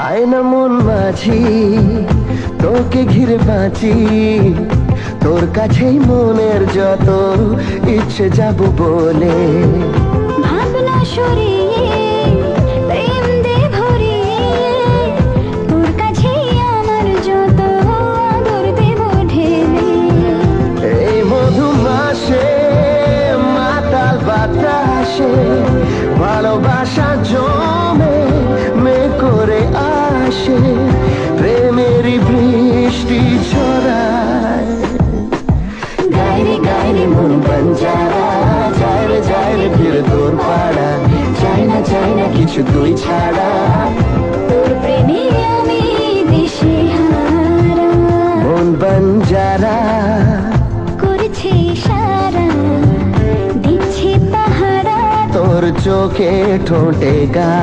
আয়না মন মাঝি, তোকে ঘিরে বাঁচি, তোর কাছেই মনের যত ইচ্ছে যাব বলে। ভাবনা সরিয়ে প্রেম দে ভরিয়ে, তোর কাছেই আমার যত আদর দেব ঢেলে। এই মধু মাসে মাতাল বাতাসে ভালোবাসা জমে মে করে আসে, প্রেমেরই বৃষ্টি ছড়ায়। গাইরে গাইরে মন বঞ্জারা, যায় রে ফিরে তোর পাড়া, চাই না কিছু তুই ছাড়া। তোর প্রেমে আমি দিশে হারা, মন বঞ্জারা করেছে ইশারা, দিচ্ছে পাহারা। তোর চোখে ঠোঁটে গা।